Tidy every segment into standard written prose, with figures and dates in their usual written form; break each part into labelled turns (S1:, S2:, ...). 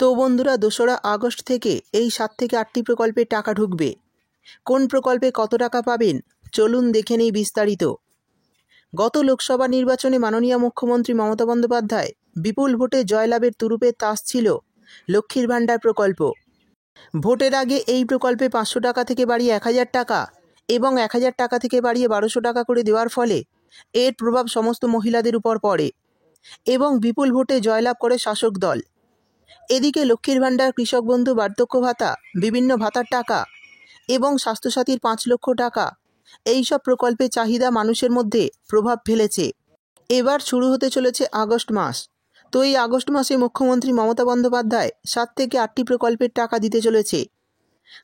S1: তো বন্ধুরা ২রা আগস্ট থেকে এই ৭ থেকে ৮টি প্রকল্পে টাকা ঢুকবে। কোন প্রকল্পে কত টাকা পাবেন চলুন দেখে নেই বিস্তারিত। গত লোকসভা নির্বাচনে মাননীয় মুখ্যমন্ত্রী মমতা বন্দ্যোপাধ্যায় বিপুল ভোটে জয়লাভের তুরুপের তাস ছিল লক্ষ্মীর ভাণ্ডার প্রকল্প। ভোটের আগে এই প্রকল্পে ৫০০ টাকা থেকে বাড়িয়ে ১,০০০ টাকা এবং ১,০০০ টাকা থেকে বাড়িয়ে ১,২০০ টাকা করে দেওয়ার ফলে এর প্রভাব সমস্ত মহিলাদের উপর পড়ে এবং বিপুল ভোটে জয়লাভ করে শাসক দল। এদিকে লক্ষ্মীর ভাণ্ডার, কৃষক বন্ধু, বার্ধক্য ভাতা, বিভিন্ন ভাতার টাকা এবং স্বাস্থ্যসাথীর ৫ লক্ষ টাকা এইসব প্রকল্পের চাহিদা মানুষের মধ্যে প্রভাব ফেলেছে। এবার শুরু হতে চলেছে আগস্ট মাস। তো এই আগস্ট মাসে মুখ্যমন্ত্রী মমতা বন্দ্যোপাধ্যায় ৭ থেকে ৮টি প্রকল্পের টাকা দিতে চলেছে।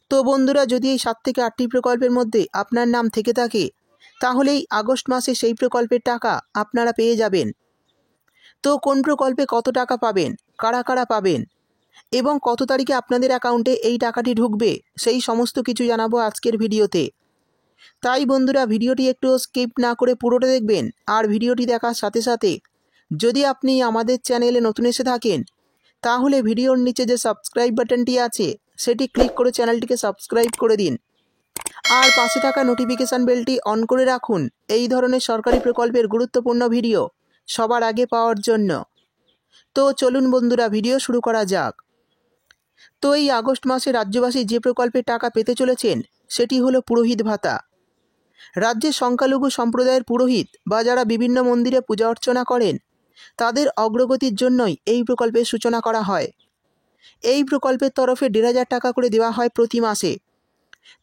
S1: তো বন্ধুরা, যদি এই ৭ থেকে ৮টি প্রকল্পের মধ্যে আপনার নাম থেকে থাকে তাহলে এই আগস্ট মাসে সেই প্রকল্পের টাকা আপনারা পেয়ে যাবেন। তো কোন প্রকল্পে কত টাকা পাবেন, কারা কারা পাবেন এবং কত তারিখে আপনাদের অ্যাকাউন্টে এই টাকাটি ঢুকবে সেই সমস্ত কিছু জানাবো আজকের ভিডিওতে। তাই বন্ধুরা, ভিডিওটি একটু স্কিপ না করে পুরোটা দেখবেন। আর ভিডিওটি দেখার সাথে সাথে যদি আপনি আমাদের চ্যানেলে নতুন এসে থাকেন তাহলে ভিডিওর নিচে যে সাবস্ক্রাইব বাটনটি আছে সেটি ক্লিক করে চ্যানেলটিকে সাবস্ক্রাইব করে দিন আর পাশে থাকা নোটিফিকেশান বেলটি অন করে রাখুন এই ধরনের সরকারি প্রকল্পের গুরুত্বপূর্ণ ভিডিও সবার আগে পাওয়ার জন্য। তো চলুন বন্ধুরা, ভিডিও শুরু করা যাক। তো এই আগস্ট মাসে রাজ্যবাসী যে প্রকল্পের টাকা পেতে চলেছেন সেটি হলো পুরোহিত ভাতা। রাজ্যের সংখ্যালঘু সম্প্রদায়ের পুরোহিত বা যারা বিভিন্ন মন্দিরে পূজা অর্চনা করেন তাদের অগ্রগতির জন্যই এই প্রকল্পের সূচনা করা হয়। এই প্রকল্পের তরফে ১,৫০০ টাকা করে দেওয়া হয় প্রতি মাসে।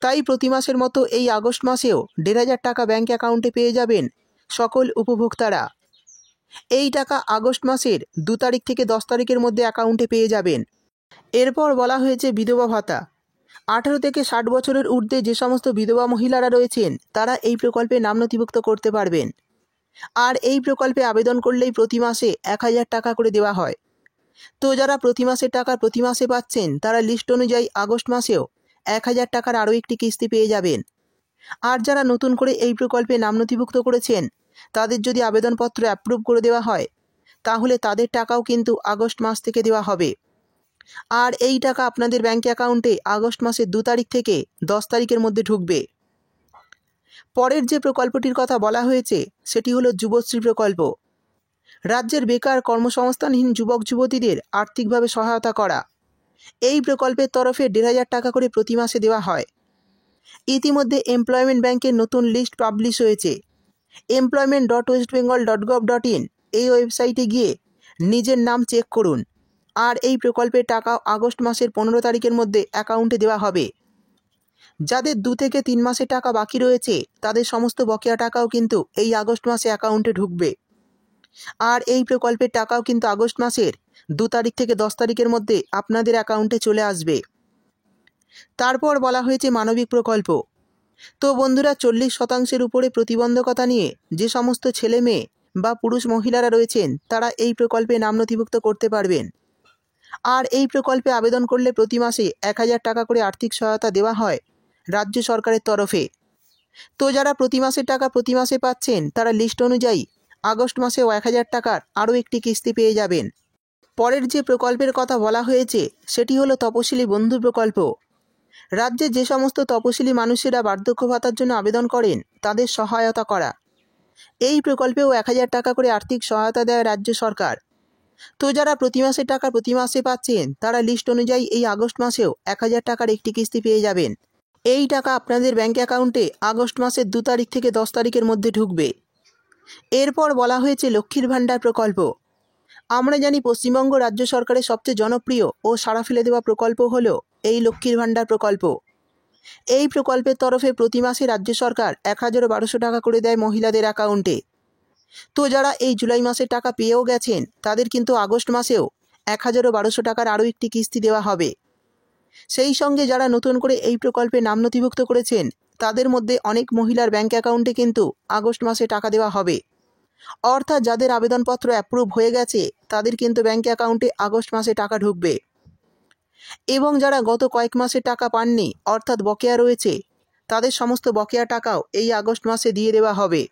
S1: তাই প্রতি মাসের মতো এই আগস্ট মাসেও ১,৫০০ টাকা ব্যাঙ্ক অ্যাকাউন্টে পেয়ে যাবেন সকল উপভোক্তারা। এই টাকা আগস্ট মাসের ২ তারিখ থেকে ১০ তারিখের মধ্যে অ্যাকাউন্টে পেয়ে যাবেন। এরপর বলা হয়েছে বিধবা ভাতা। ১৮ থেকে ৬০ বছরের ঊর্ধ্বে যে সমস্ত বিধবা মহিলারা রয়েছেন তারা এই প্রকল্পে নাম নথিভুক্ত করতে পারবেন। আর এই প্রকল্পে আবেদন করলেই প্রতি মাসে ১,০০০ টাকা করে দেওয়া হয়। তো যারা প্রতি মাসের টাকা প্রতি মাসে পাচ্ছেন তারা লিস্ট অনুযায়ী আগস্ট মাসেও ১,০০০ টাকার আরও একটি কিস্তি পেয়ে যাবেন। আর যারা নতুন করে এই প্রকল্পে নাম নথিভুক্ত করেছেন তাদের যদি আবেদনপত্র অ্যাপ্রুভ করে দেওয়া হয় তাহলে তাদের টাকাও কিন্তু আগস্ট মাস থেকে দেওয়া হবে। আর এই টাকা আপনাদের ব্যাঙ্ক অ্যাকাউন্টে আগস্ট মাসের ২ তারিখ থেকে ১০ তারিখের মধ্যে ঢুকবে। পরের যে প্রকল্পটির কথা বলা হয়েছে সেটি হলো যুবশ্রী প্রকল্প। রাজ্যের বেকার কর্মসংস্থানহীন যুবক যুবতীদের আর্থিকভাবে সহায়তা করা। এই প্রকল্পের তরফে ১,৫০০ টাকা করে প্রতি মাসে দেওয়া হয়। ইতিমধ্যে এমপ্লয়মেন্ট ব্যাংকের নতুন লিস্ট পাবলিশ হয়েছে। employment.westbengal.gov.in এই ওয়েবসাইটে গিয়ে নিজের নাম চেক করুন। আর এই প্রকল্পের টাকা আগস্ট মাসের ১৫ তারিখের মধ্যে অ্যাকাউন্টে দেওয়া হবে। যাদের ২ থেকে ৩ মাসের টাকা বাকি রয়েছে তাদের সমস্ত বকেয়া টাকাও কিন্তু এই আগস্ট মাসে অ্যাকাউন্টে ঢুকবে। আর এই প্রকল্পের টাকাও কিন্তু আগস্ট মাসের ২ তারিখ থেকে ১০ তারিখের মধ্যে আপনাদের অ্যাকাউন্টে চলে আসবে। তারপর বলা হয়েছে মানবিক প্রকল্প। তো বন্ধুরা, ৪০% উপরে প্রতিবন্ধকতা নিয়ে যে সমস্ত ছেলে মেয়ে বা পুরুষ মহিলারা রয়েছেন তারা এই প্রকল্পে নাম নথিভুক্ত করতে পারবেন। আর এই প্রকল্পে আবেদন করলে প্রতি মাসে ১,০০০ টাকা করে আর্থিক সহায়তা দেওয়া হয় রাজ্য সরকারের তরফে। তো যারা প্রতি মাসের টাকা প্রতি মাসে পাচ্ছেন তারা লিস্ট অনুযায়ী আগস্ট মাসেও ১,০০০ টাকার আরও একটি কিস্তি পেয়ে যাবেন। পরের যে প্রকল্পের কথা বলা হয়েছে সেটি হলো তপশিলি বন্ধু প্রকল্প। রাজ্যে যে সমস্ত তপশিলি মানুষেরা বার্ধক্য ভাতার জন্য আবেদন করেন তাদের সহায়তা করা। এই প্রকল্পেও ১,০০০ টাকা করে আর্থিক সহায়তা দেয় রাজ্য সরকার। তো যারা প্রতি মাসের টাকা প্রতি মাসে পাচ্ছেন তারা লিস্ট অনুযায়ী এই আগস্ট মাসেও ১,০০০ টাকার একটি কিস্তি পেয়ে যাবেন। এই টাকা আপনাদের ব্যাঙ্ক অ্যাকাউন্টে আগস্ট মাসের ২ তারিখ থেকে ১০ তারিখের মধ্যে ঢুকবে। এরপর বলা হয়েছে লক্ষ্মীর ভাণ্ডার প্রকল্প। আমরা জানি পশ্চিমবঙ্গ রাজ্য সরকারের সবচেয়ে জনপ্রিয় ও সাড়া ফেলে দেওয়া প্রকল্প হলো এই লক্ষ্মীর ভাণ্ডার প্রকল্প। এই প্রকল্পের তরফে প্রতি মাসে রাজ্য সরকার ১,১২০০ টাকা করে দেয় মহিলাদের অ্যাকাউন্টে। তো যারা এই জুলাই মাসের টাকা পেয়েও গেছেন তাদের কিন্তু আগস্ট মাসেও ১,১২০০ টাকার আরও একটি কিস্তি দেওয়া হবে। সেই সঙ্গে যারা নতুন করে এই প্রকল্পে নাম নথিভুক্ত করেছেন তাদের মধ্যে অনেক মহিলার ব্যাঙ্ক অ্যাকাউন্টে কিন্তু আগস্ট মাসে টাকা দেওয়া হবে। অর্থাৎ যাদের আবেদনপত্র অ্যাপ্রুভ হয়ে গেছে তাদের কিন্তু ব্যাঙ্ক অ্যাকাউন্টে আগস্ট মাসে টাকা ঢুকবে। এবং যারা গত কয়েক মাসে টাকা পাননি অর্থাৎ বকেয়া রয়েছে তাদের সমস্ত বকেয়া টাকাও এই আগস্ট মাসে দিয়ে দেওয়া হবে।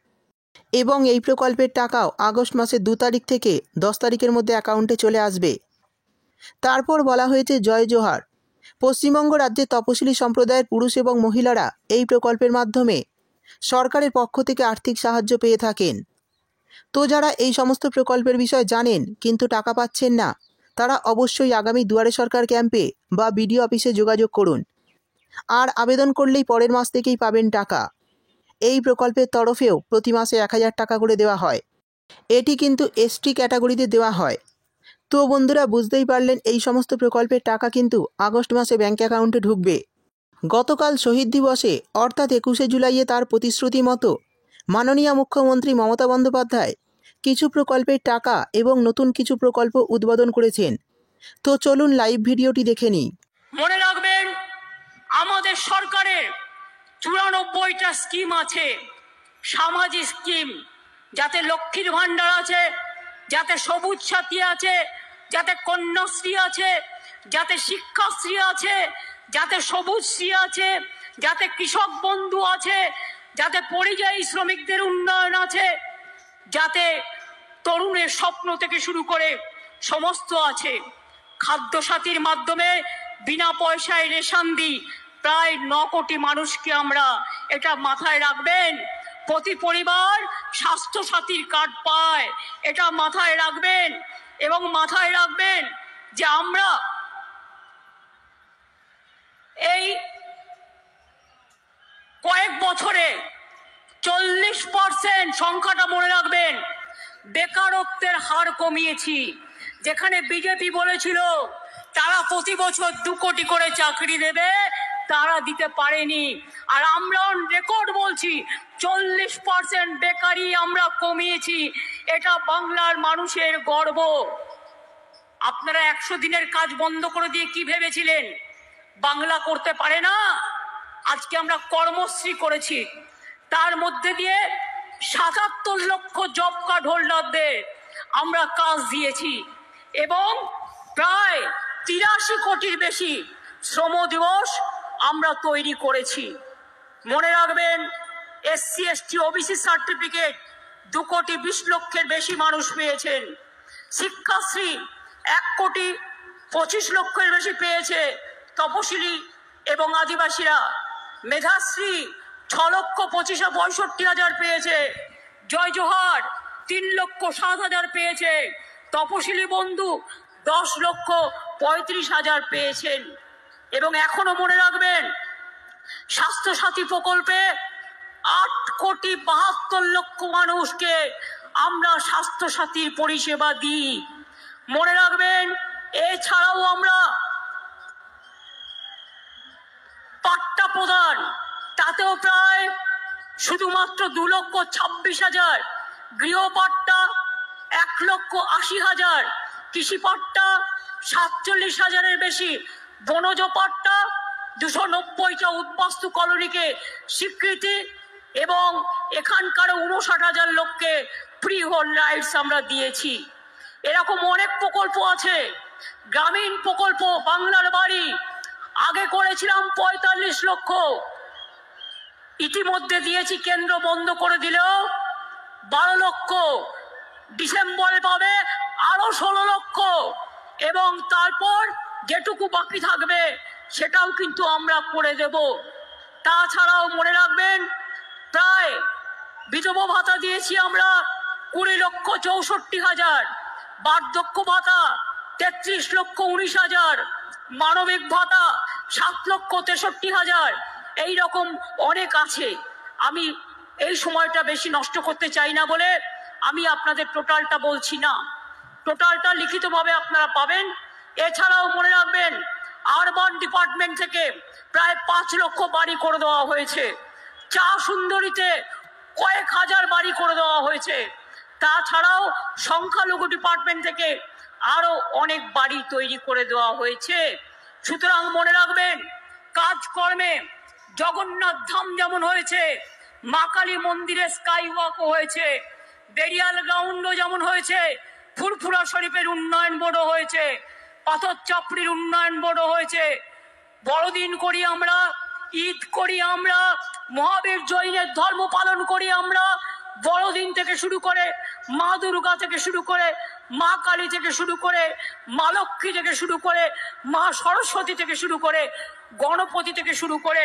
S1: এবং এই প্রকল্পের টাকাও আগস্ট মাসের ২ তারিখ থেকে ১০ তারিখের মধ্যে অ্যাকাউন্টে চলে আসবে। তারপর বলা হয়েছে জয় জোহার। পশ্চিমবঙ্গ রাজ্যের তপশিলি সম্প্রদায়ের পুরুষ এবং মহিলারা এই প্রকল্পের মাধ্যমে সরকারের পক্ষ থেকে আর্থিক সাহায্য পেয়ে থাকেন। তো যারা এই সমস্ত প্রকল্পের বিষয়ে জানেন কিন্তু টাকা পাচ্ছেন না, তারা অবশ্যই আগামী দুয়ারে সরকার ক্যাম্পে বা বিডিও অফিসে যোগাযোগ করুন। আর আবেদন করলেই পরের মাস থেকেই পাবেন টাকা। এই প্রকল্পের তরফেও প্রতি মাসে 1000 টাকা করে দেওয়া হয়। এটি কিন্তু এসটি ক্যাটাগরিতে দেওয়া হয়। তো বন্ধুরা, বুঝতেই পারলেন এই সমস্ত প্রকল্পের টাকা কিন্তু আগস্ট মাসে ব্যাঙ্ক অ্যাকাউন্টে ঢুকবে। গতকাল শহীদ দিবসে অর্থাৎ 21শে জুলাইয়ে তার প্রতিশ্রুতি মতো মাননীয় মুখ্যমন্ত্রী মমতা বন্দ্যোপাধ্যায় কিছু প্রকল্পের টাকা এবং নতুন কিছু প্রকল্প উদ্বোধন করেছেন। তো চলুন লাইভ ভিডিওটি দেখে নিই।
S2: মনে রাখবেন, আমাদের সরকারের 94টা স্কিম আছে, সামাজিক স্কিম, যাতে লক্ষ্মীর ভাণ্ডার আছে, যাতে সবুজ সাথী আছে, যাতে কন্যাশ্রী আছে, যাতে শিক্ষাশ্রী আছে, যাতে সবুজশ্রী আছে, যাতে কৃষক বন্ধু আছে, যাতে পরিযায়ী শ্রমিকদের উন্নয়ন আছে, যাতে তরুণের স্বপ্ন থেকে শুরু করে সমস্ত আছে। খাদ্যসাথীর মাধ্যমে বিনা পয়সায় রেশন দিই প্রায় 9 কোটি মানুষকে আমরা, এটা মাথায় রাখবেন। প্রতি পরিবার স্বাস্থ্যসাথীর কার্ড পায়, এটা মাথায় রাখবেন। এবং মাথায় রাখবেন যে আমরা এই কয়েক বছরে 40%, সংখ্যাটা মনে রাখবেন, বেকারত্বের হার কমিয়েছি। যেখানে বিজেপি বলেছিল তারা প্রতি বছর 2 কোটি করে চাকরি দেবে, তারা দিতে পারেনি। আর আমরা রেকর্ড বলছি 40% বেকারি আমরা কমিয়েছি। এটা বাংলার মানুষের গর্ব। আপনারা 100 দিনের কাজ বন্ধ করে দিয়ে কি ভেবেছিলেন বাংলা করতে পারে না? আজকে আমরা কর্মশ্রী করেছি, তার মধ্যে দিয়ে 77 লক্ষ জব কার্ড হোল্ডারদের আমরা কাজ দিয়েছি এবং প্রায় 83 কোটির বেশি শ্রম দিবস আমরা তৈরি করেছি। মনে রাখবেন, SC ST OBC সার্টিফিকেট 2 কোটি 20 লক্ষের বেশি মানুষ পেয়েছেন। শিক্ষাশ্রী 1 কোটি 25 লক্ষের বেশি পেয়েছে তপশিলি এবং আদিবাসীরা। মেধাশ্রী 6 লক্ষ 65 হাজার পেয়েছে। জয় জোহার 3 লক্ষ 7 হাজার পেয়েছে। তপশিলি বন্ধু 10 লক্ষ 35 হাজার পেয়েছেন। এবং এখনো মনে রাখবেন, স্বাস্থ্যসাথী প্রকল্পে 8 কোটি 72 লক্ষ মানুষকে আমরা স্বাস্থ্যসাথীর পরিষেবা দিই। মনে রাখবেন, এছাড়াও আমরা পাট্টা প্রদান, তাতেও প্রায় শুধুমাত্র 2 লক্ষ 26 হাজার, গৃহপাট্টা 1 লক্ষ 80 হাজার, কৃষি পাট্টা 47 হাজারের বেশি, বনজ পাট্টা 290টা উদ্বাস্তু কলোনিকে স্বীকৃতি এবং এখানকার 59 হাজার লোককে ফ্রি হোল রাইটস আমরা দিয়েছি। এরকম অনেক প্রকল্প আছে। গ্রামীণ প্রকল্প বাংলার বাড়ি আগে করেছিলাম 45 লক্ষ, ইতিমধ্যে দিয়েছি, কেন্দ্র বন্ধ করে দিলেও 12 লক্ষ, ডিসেম্বরে পাবে আরো 16 লক্ষ এবং তারপর যেটুকু বাকি থাকবে সেটাও কিন্তু আমরা করে দেব। তাছাড়াও মনে রাখবেন, প্রায় বিধবা ভাতা দিয়েছি আমরা 20 লক্ষ 64 হাজার, বার্ধক্য ভাতা 33 লক্ষ 19 হাজার, মানবিক ভাতা 7 লক্ষ 63 হাজার। এইরকম অনেক আছে। আমি এই সময়টা বেশি নষ্ট করতে চাই না বলে আমি আপনাদের টোটালটা বলছি না, টোটালটা লিখিতভাবে আপনারা পাবেন। এছাড়াও মনে রাখবেন, আরবান ডিপার্টমেন্ট থেকে প্রায় 5 লক্ষ বাড়ি করে দেওয়া হয়েছে। চা সুন্দরীতে কয়েক হাজার বাড়ি করে দেওয়া হয়েছে। তাছাড়াও সংখ্যালঘু ডিপার্টমেন্ট থেকে আরো অনেক বাড়ি তৈরি করে দেওয়া হয়েছে। সুতরাং মনে রাখবেন, কাজকর্মে জগন্নাথ ধাম যেমন হয়েছে, মা কালী মন্দিরে স্কাই ওয়াকও হয়েছে, বেরিয়াল গ্রাউন্ডও যেমন হয়েছে, ফুরফুরা শরীফের উন্নয়ন বোর্ডও হয়েছে, পাথর চাপড়ির উন্নয়ন বোর্ডও হয়েছে। বড়দিন করি আমরা, ঈদ করি আমরা, মহাবীর জৈনের ধর্ম পালন করি আমরা, বড়দিন থেকে শুরু করে, মা দুর্গা থেকে শুরু করে, মা কালী থেকে শুরু করে, মা লক্ষ্মী থেকে শুরু করে, মা সরস্বতী থেকে শুরু করে, গণপতি থেকে শুরু করে,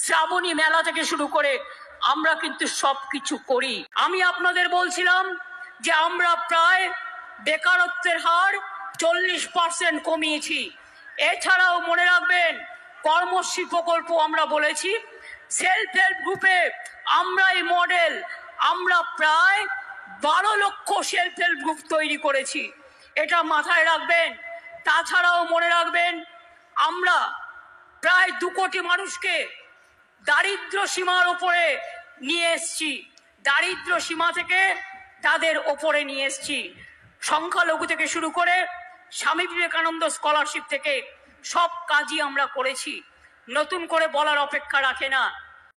S2: শ্রাবণী মেলা থেকে শুরু করে আমরা কিন্তু সবকিছু করি। আমি আপনাদের বলছিলাম যে আমরা প্রায় বেকারত্বের হার 40% কমিয়েছি। এছাড়াও মনে রাখবেন, কর্মশ্রী প্রকল্প আমরা বলেছি, সেলফ হেল্প গ্রুপে আমরাই মডেল। আমরা প্রায় 12 লক্ষ সেলফ হেল্প গ্রুপ তৈরি করেছি, এটা মাথায় রাখবেন। তাছাড়াও মনে রাখবেন, আমরা প্রায় 2 কোটি মানুষকে দারিদ্র সীমার ওপরে নিয়ে এসছি, দারিদ্র সীমা থেকে তাদের ওপরে নিয়ে এসছি। সংখ্যালঘু থেকে শুরু করে স্বামী বিবেকানন্দ স্কলারশিপ থেকে সব কাজই আমরা করেছি, নতুন করে বলার অপেক্ষা রাখে না।